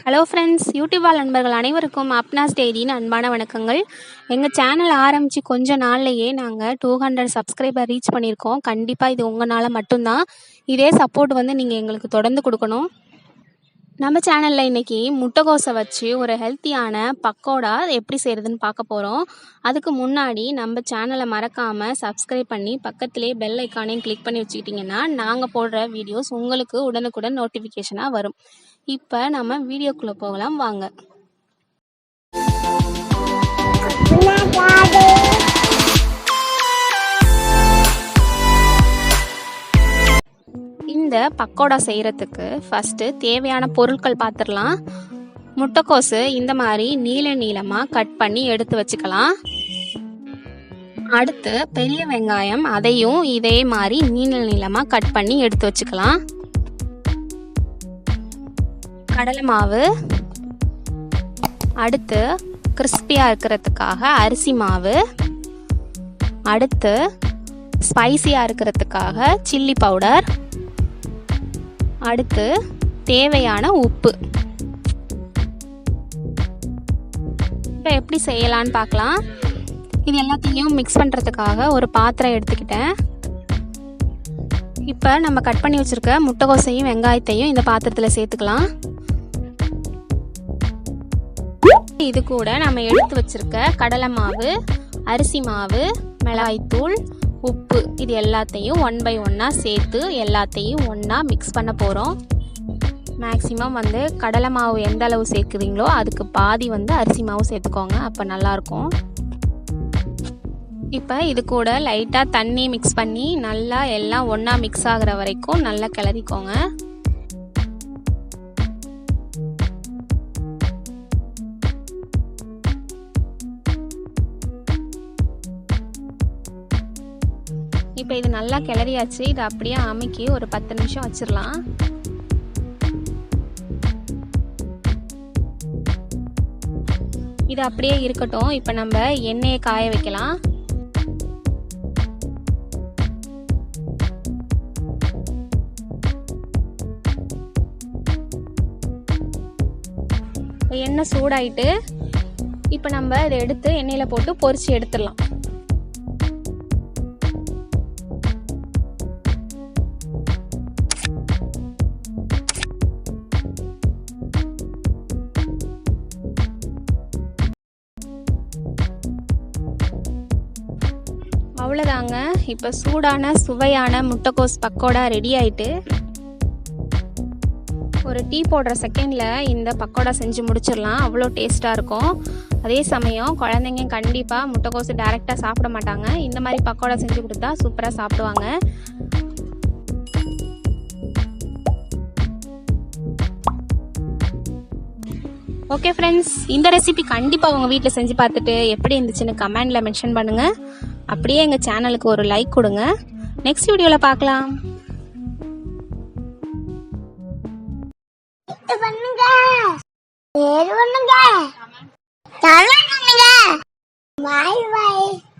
Hello friends, YouTube நண்பர்கள் அனைவருக்கும் அப்னாஸ் டெய்லியின் அன்பான வணக்கங்கள். எங்கள் சேனல் ஆரம்பித்து கொஞ்ச நாள்லையே நாங்கள் 200 சப்ஸ்கிரைபர் ரீச் பண்ணியிருக்கோம். கண்டிப்பாக இது உங்களால் மட்டும்தான். இதே சப்போர்ட் நீங்கள் எங்களுக்கு தொடர்ந்து கொடுக்கணும். நம்ம சேனலில் இன்றைக்கி முட்டைக்கோஸை வச்சு ஒரு ஹெல்த்தியான பக்கோடா எப்படி செய்கிறதுன்னு பார்க்க போகிறோம். அதுக்கு முன்னாடி நம்ம சேனலை மறக்காமல் சப்ஸ்கிரைப் பண்ணி பக்கத்திலே பெல் ஐக்கானையும் கிளிக் பண்ணி வச்சுக்கிட்டிங்கன்னா நாங்கள் போடுற வீடியோஸ் உங்களுக்கு உடனுக்குடன் நோட்டிஃபிகேஷனாக வரும். இப்போ நம்ம வீடியோக்குள்ளே போகலாம் வாங்க. இந்த பக்கோடா செய்கிறதுக்கு ஃபஸ்ட்டு தேவையான பொருட்கள் பார்த்துடலாம். முட்டைக்கோஸு இந்த மாதிரி நீளமாக கட் பண்ணி எடுத்து வச்சுக்கலாம். அடுத்து பெரிய வெங்காயம், அதையும் இதே மாதிரி நீளமாக கட் பண்ணி எடுத்து வச்சுக்கலாம். கடலை மாவு, அடுத்து கிறிஸ்பியாக இருக்கிறதுக்காக அரிசி மாவு, அடுத்து ஸ்பைசியாக இருக்கிறதுக்காக சில்லி பவுடர், அடுத்து தேவையான உப்பு. இப்போ எப்படி செய்யலான்னு பார்க்கலாம். இது எல்லாத்தையும் மிக்ஸ் பண்ணுறதுக்காக ஒரு பாத்திரம் எடுத்துக்கிட்டேன். இப்போ நம்ம கட் பண்ணி வச்சுருக்க முட்டைக்கோசையும் வெங்காயத்தையும் இந்த பாத்திரத்தில் சேர்த்துக்கலாம். இது கூட நம்ம எடுத்து வச்சிருக்க கடலை மாவு, அரிசி மாவு, மிளகாய்த்தூள், உப்பு, இது எல்லாத்தையும் 1 by 1 சேர்த்து எல்லாத்தையும் ஒன்றா மிக்ஸ் பண்ண போகிறோம். மேக்ஸிமம் கடலை மாவு எந்த அளவு சேர்க்குறீங்களோ அதுக்கு பாதி அரிசி மாவு சேர்த்துக்கோங்க, அப்போ நல்லாயிருக்கும். இப்போ இது கூட லைட்டாக தண்ணி மிக்ஸ் பண்ணி நல்லா எல்லாம் ஒன்றா மிக்ஸ் ஆகிற வரைக்கும் நல்லா கிளறிக்கோங்க. இப்போ இது நல்லா கிளறியாச்சு. இதை அப்படியே அமுக்கி ஒரு 10 நிமிஷம் வச்சிடலாம். இது அப்படியே இருக்கட்டும். இப்போ நம்ம எண்ணெயை காய வைக்கலாம். எண்ணெய் சூடாயிட்டு இப்போ நம்ம இதை எடுத்து எண்ணெயில் போட்டு பொரிச்சு எடுத்துடலாம். அவ்வளோதாங்க. இப்போ சூடான சுவையான முட்டைக்கோஸ் பக்கோடா ரெடி ஆயிட்டு. ஒரு டீ போடுற செகண்டில் இந்த பக்கோடா செஞ்சு முடிச்சிடலாம். அவ்வளோ டேஸ்ட்டாக இருக்கும். அதே சமயம் குழந்தைங்க கண்டிப்பாக முட்டைக்கோஸ் டைரெக்டாக சாப்பிட மாட்டாங்க. இந்த மாதிரி பக்கோடா செஞ்சு கொடுத்தா சூப்பராக சாப்பிடுவாங்க. ஓகே ஃப்ரெண்ட்ஸ், இந்த ரெசிபி கண்டிப்பாக உங்கள் வீட்டில் செஞ்சு பார்த்துட்டு எப்படி இருந்துச்சுன்னு கமெண்டில் மென்ஷன் பண்ணுங்கள். அப்படியே எங்கள் சேனலுக்கு ஒரு லைக் கொடுங்க. நெக்ஸ்ட் வீடியோவில் பார்க்கலாம். பண்ணுங்க.